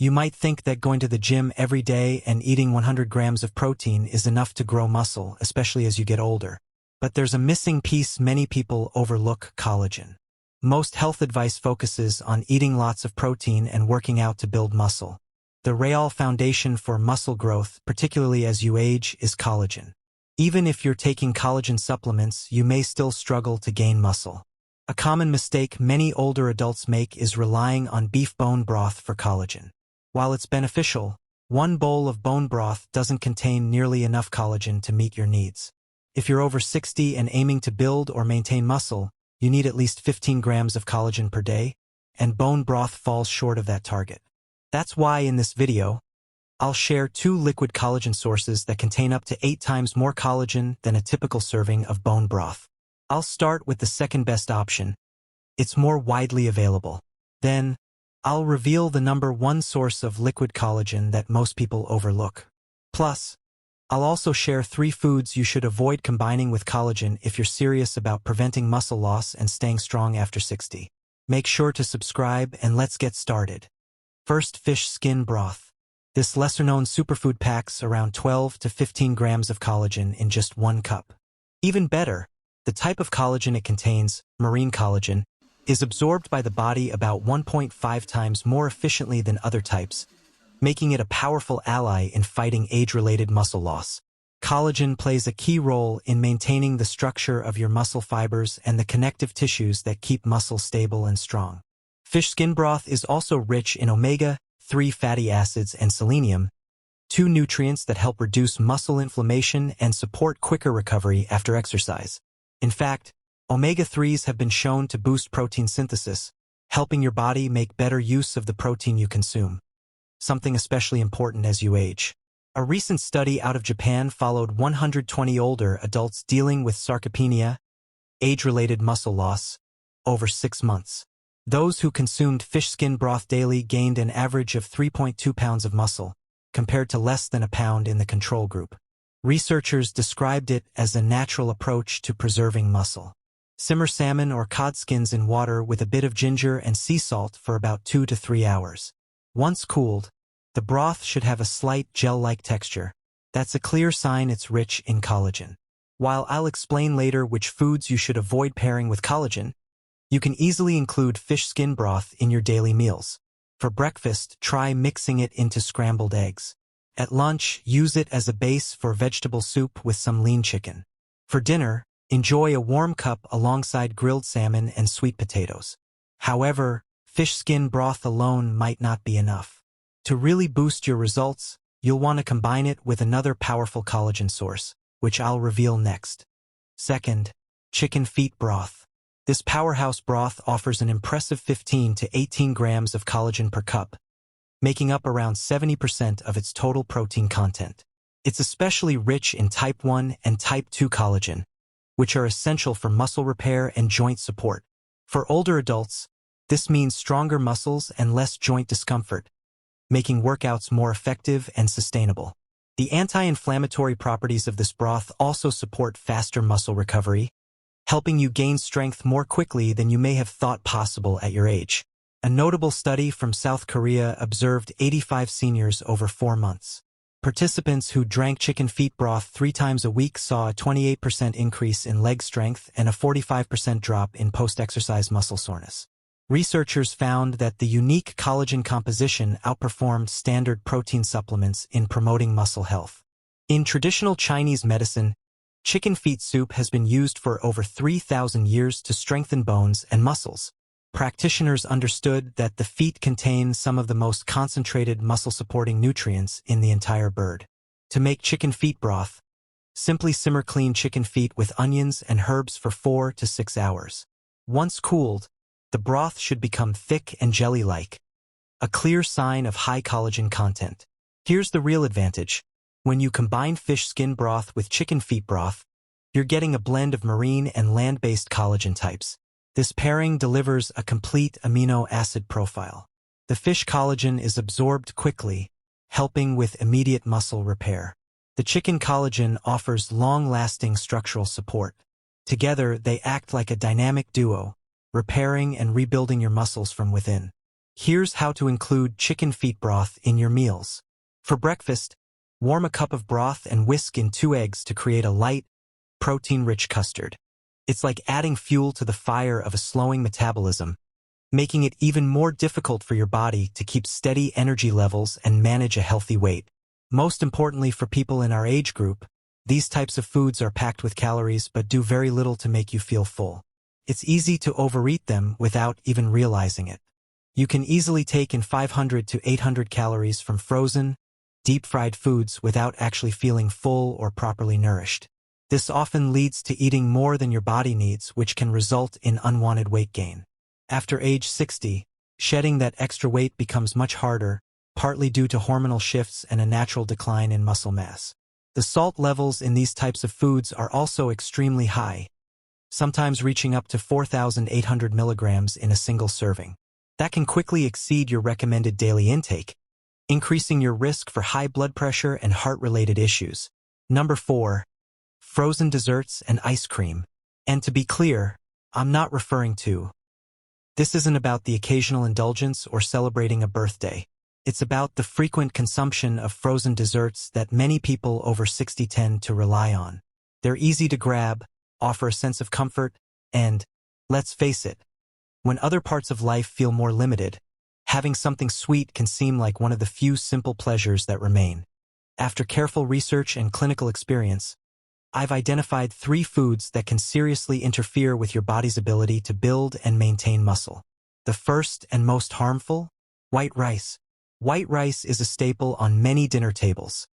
You might think that going to the gym every day and eating 100 grams of protein is enough to grow muscle, especially as you get older. But there's a missing piece many people overlook: collagen. Most health advice focuses on eating lots of protein and working out to build muscle. The real foundation for muscle growth, particularly as you age, is collagen. Even if you're taking collagen supplements, you may still struggle to gain muscle. A common mistake many older adults make is relying on beef bone broth for collagen. While it's beneficial, one bowl of bone broth doesn't contain nearly enough collagen to meet your needs. If you're over 60 and aiming to build or maintain muscle, you need at least 15 grams of collagen per day, and bone broth falls short of that target. That's why in this video, I'll share 2 liquid collagen sources that contain up to 8 times more collagen than a typical serving of bone broth. I'll start with the second best option. It's more widely available. Then, I'll reveal the number 1 source of liquid collagen that most people overlook. Plus, I'll also share 3 foods you should avoid combining with collagen if you're serious about preventing muscle loss and staying strong after 60. Make sure to subscribe and let's get started. First, fish skin broth. This lesser-known superfood packs around 12 to 15 grams of collagen in just 1 cup. Even better, the type of collagen it contains, marine collagen, is absorbed by the body about 1.5 times more efficiently than other types, making it a powerful ally in fighting age-related muscle loss. Collagen plays a key role in maintaining the structure of your muscle fibers and the connective tissues that keep muscle stable and strong. Fish skin broth is also rich in omega-3 fatty acids and selenium, 2 nutrients that help reduce muscle inflammation and support quicker recovery after exercise. In fact, omega-3s have been shown to boost protein synthesis, helping your body make better use of the protein you consume, something especially important as you age. A recent study out of Japan followed 120 older adults dealing with sarcopenia, age-related muscle loss, over 6 months. Those who consumed fish skin broth daily gained an average of 3.2 pounds of muscle, compared to less than a pound in the control group. Researchers described it as a natural approach to preserving muscle. Simmer salmon or cod skins in water with a bit of ginger and sea salt for about 2 to 3 hours. Once cooled, the broth should have a slight gel-like texture. That's a clear sign it's rich in collagen. While I'll explain later which foods you should avoid pairing with collagen, you can easily include fish skin broth in your daily meals. For breakfast, try mixing it into scrambled eggs. At lunch, use it as a base for vegetable soup with some lean chicken. For dinner, enjoy a warm cup alongside grilled salmon and sweet potatoes. However, fish skin broth alone might not be enough. To really boost your results, you'll want to combine it with another powerful collagen source, which I'll reveal next. Second, chicken feet broth. This powerhouse broth offers an impressive 15 to 18 grams of collagen per cup, making up around 70% of its total protein content. It's especially rich in type 1 and type 2 collagen, which are essential for muscle repair and joint support. For older adults, this means stronger muscles and less joint discomfort, making workouts more effective and sustainable. The anti-inflammatory properties of this broth also support faster muscle recovery, helping you gain strength more quickly than you may have thought possible at your age. A notable study from South Korea observed 85 seniors over 4 months. Participants who drank chicken feet broth 3 times a week saw a 28% increase in leg strength and a 45% drop in post-exercise muscle soreness. Researchers found that the unique collagen composition outperformed standard protein supplements in promoting muscle health. In traditional Chinese medicine, chicken feet soup has been used for over 3,000 years to strengthen bones and muscles. Practitioners understood that the feet contain some of the most concentrated muscle-supporting nutrients in the entire bird. To make chicken feet broth, simply simmer clean chicken feet with onions and herbs for 4 to 6 hours. Once cooled, the broth should become thick and jelly-like, a clear sign of high collagen content. Here's the real advantage. When you combine fish skin broth with chicken feet broth, you're getting a blend of marine and land-based collagen types. This pairing delivers a complete amino acid profile. The fish collagen is absorbed quickly, helping with immediate muscle repair. The chicken collagen offers long-lasting structural support. Together, they act like a dynamic duo, repairing and rebuilding your muscles from within. Here's how to include chicken feet broth in your meals. For breakfast, warm a cup of broth and whisk in 2 eggs to create a light, protein-rich custard. It's like adding fuel to the fire of a slowing metabolism, making it even more difficult for your body to keep steady energy levels and manage a healthy weight. Most importantly for people in our age group, these types of foods are packed with calories but do very little to make you feel full. It's easy to overeat them without even realizing it. You can easily take in 500 to 800 calories from frozen, deep-fried foods without actually feeling full or properly nourished. This often leads to eating more than your body needs, which can result in unwanted weight gain. After age 60, shedding that extra weight becomes much harder, partly due to hormonal shifts and a natural decline in muscle mass. The salt levels in these types of foods are also extremely high, sometimes reaching up to 4,800 milligrams in a single serving. That can quickly exceed your recommended daily intake, increasing your risk for high blood pressure and heart-related issues. Number 4. Frozen desserts and ice cream. And to be clear, I'm not referring to. This isn't about the occasional indulgence or celebrating a birthday. It's about the frequent consumption of frozen desserts that many people over 60 tend to rely on. They're easy to grab, offer a sense of comfort, and, let's face it, when other parts of life feel more limited, having something sweet can seem like one of the few simple pleasures that remain. After careful research and clinical experience, I've identified 3 foods that can seriously interfere with your body's ability to build and maintain muscle. The first and most harmful? White rice. White rice is a staple on many dinner tables,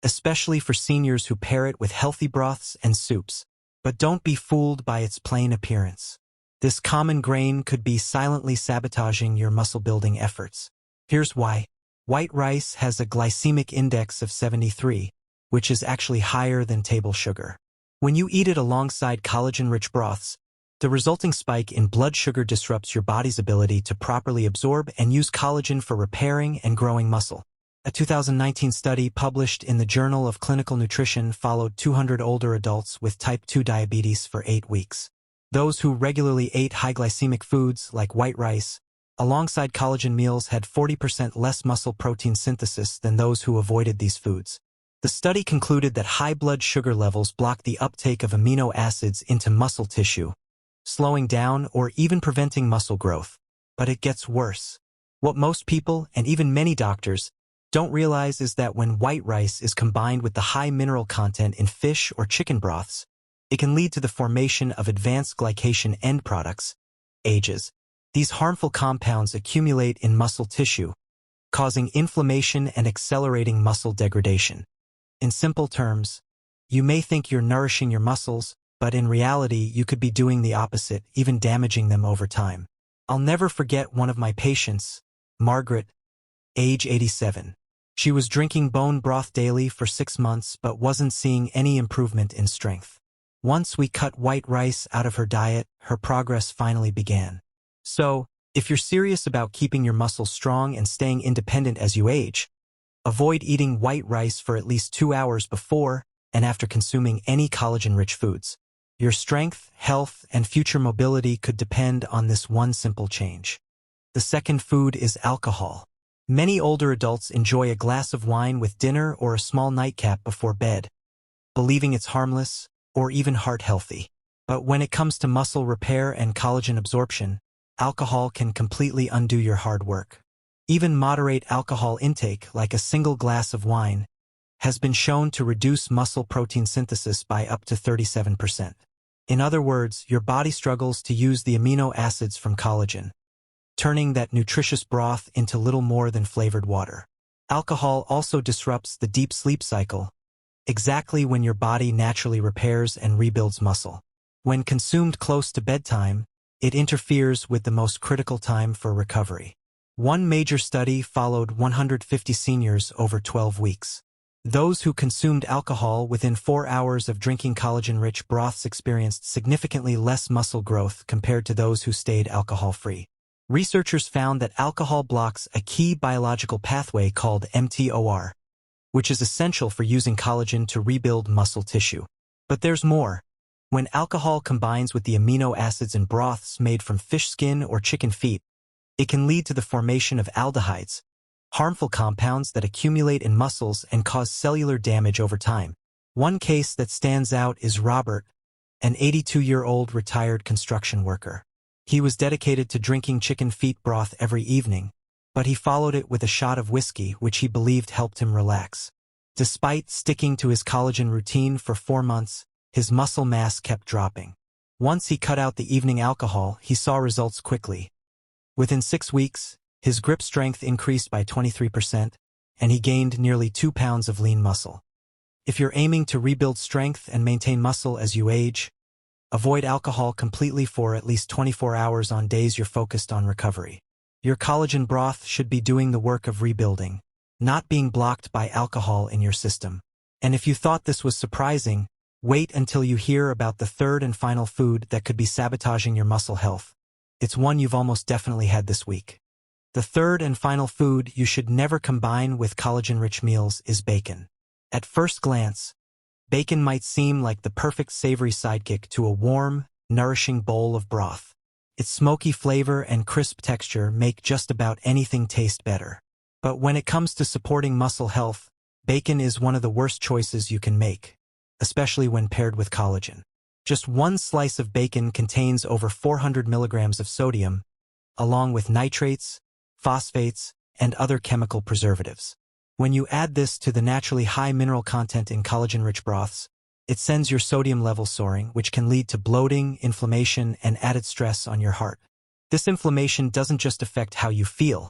especially for seniors who pair it with healthy broths and soups. But don't be fooled by its plain appearance. This common grain could be silently sabotaging your muscle-building efforts. Here's why. White rice has a glycemic index of 73, which is actually higher than table sugar. When you eat it alongside collagen-rich broths, the resulting spike in blood sugar disrupts your body's ability to properly absorb and use collagen for repairing and growing muscle. A 2019 study published in the Journal of Clinical Nutrition followed 200 older adults with type 2 diabetes for 8 weeks. Those who regularly ate high glycemic foods like white rice, alongside collagen meals, had 40% less muscle protein synthesis than those who avoided these foods. The study concluded that high blood sugar levels block the uptake of amino acids into muscle tissue, slowing down or even preventing muscle growth. But it gets worse. What most people, and even many doctors, don't realize is that when white rice is combined with the high mineral content in fish or chicken broths, it can lead to the formation of advanced glycation end products, AGEs. These harmful compounds accumulate in muscle tissue, causing inflammation and accelerating muscle degradation. In simple terms, you may think you're nourishing your muscles, but in reality you could be doing the opposite, even damaging them over time. I'll never forget one of my patients, Margaret, age 87. She was drinking bone broth daily for 6 months but wasn't seeing any improvement in strength. Once we cut white rice out of her diet, her progress finally began. So, if you're serious about keeping your muscles strong and staying independent as you age, avoid eating white rice for at least 2 hours before and after consuming any collagen-rich foods. Your strength, health, and future mobility could depend on this one simple change. The second food is alcohol. Many older adults enjoy a glass of wine with dinner or a small nightcap before bed, believing it's harmless or even heart-healthy. But when it comes to muscle repair and collagen absorption, alcohol can completely undo your hard work. Even moderate alcohol intake, like a single glass of wine, has been shown to reduce muscle protein synthesis by up to 37%. In other words, your body struggles to use the amino acids from collagen, turning that nutritious broth into little more than flavored water. Alcohol also disrupts the deep sleep cycle, exactly when your body naturally repairs and rebuilds muscle. When consumed close to bedtime, it interferes with the most critical time for recovery. One major study followed 150 seniors over 12 weeks. Those who consumed alcohol within 4 hours of drinking collagen-rich broths experienced significantly less muscle growth compared to those who stayed alcohol-free. Researchers found that alcohol blocks a key biological pathway called mTOR, which is essential for using collagen to rebuild muscle tissue. But there's more. When alcohol combines with the amino acids in broths made from fish skin or chicken feet, It can lead to the formation of aldehydes, harmful compounds that accumulate in muscles and cause cellular damage over time. One case that stands out is Robert, an 82-year-old retired construction worker. He was dedicated to drinking chicken feet broth every evening, but he followed it with a shot of whiskey which he believed helped him relax. Despite sticking to his collagen routine for 4 months, his muscle mass kept dropping. Once he cut out the evening alcohol, he saw results quickly. Within 6 weeks, his grip strength increased by 23%, and he gained nearly 2 pounds of lean muscle. If you're aiming to rebuild strength and maintain muscle as you age, avoid alcohol completely for at least 24 hours on days you're focused on recovery. Your collagen broth should be doing the work of rebuilding, not being blocked by alcohol in your system. And if you thought this was surprising, wait until you hear about the third and final food that could be sabotaging your muscle health. It's one you've almost definitely had this week. The third and final food you should never combine with collagen-rich meals is bacon. At first glance, bacon might seem like the perfect savory sidekick to a warm, nourishing bowl of broth. Its smoky flavor and crisp texture make just about anything taste better. But when it comes to supporting muscle health, bacon is one of the worst choices you can make, especially when paired with collagen. Just one slice of bacon contains over 400 milligrams of sodium, along with nitrates, phosphates, and other chemical preservatives. When you add this to the naturally high mineral content in collagen-rich broths, it sends your sodium levels soaring, which can lead to bloating, inflammation, and added stress on your heart. This inflammation doesn't just affect how you feel.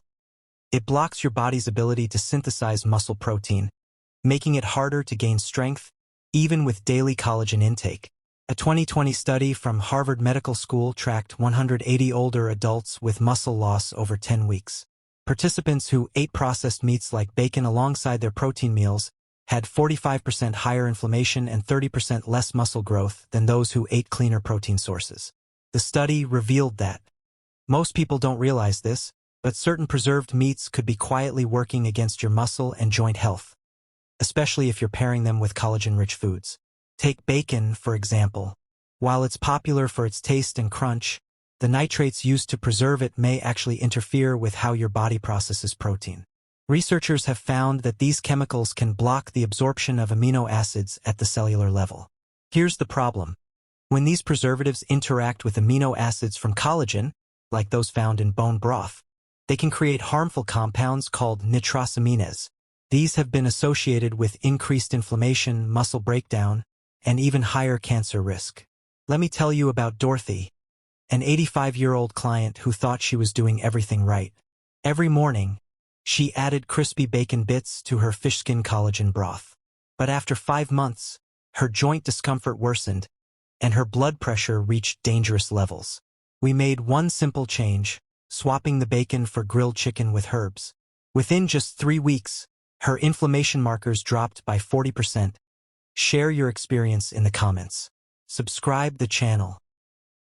It blocks your body's ability to synthesize muscle protein, making it harder to gain strength, even with daily collagen intake. A 2020 study from Harvard Medical School tracked 180 older adults with muscle loss over 10 weeks. Participants who ate processed meats like bacon alongside their protein meals had 45% higher inflammation and 30% less muscle growth than those who ate cleaner protein sources. The study revealed that most people don't realize this, but certain preserved meats could be quietly working against your muscle and joint health, especially if you're pairing them with collagen-rich foods. Take bacon, for example. While it's popular for its taste and crunch, the nitrates used to preserve it may actually interfere with how your body processes protein. Researchers have found that these chemicals can block the absorption of amino acids at the cellular level. Here's the problem. When these preservatives interact with amino acids from collagen, like those found in bone broth, they can create harmful compounds called nitrosamines. These have been associated with increased inflammation, muscle breakdown, and even higher cancer risk. Let me tell you about Dorothy, an 85-year-old client who thought she was doing everything right. Every morning, she added crispy bacon bits to her fish skin collagen broth. But after 5 months, her joint discomfort worsened, and her blood pressure reached dangerous levels. We made one simple change, swapping the bacon for grilled chicken with herbs. Within just 3 weeks, her inflammation markers dropped by 40%. Share your experience in the comments. Subscribe the channel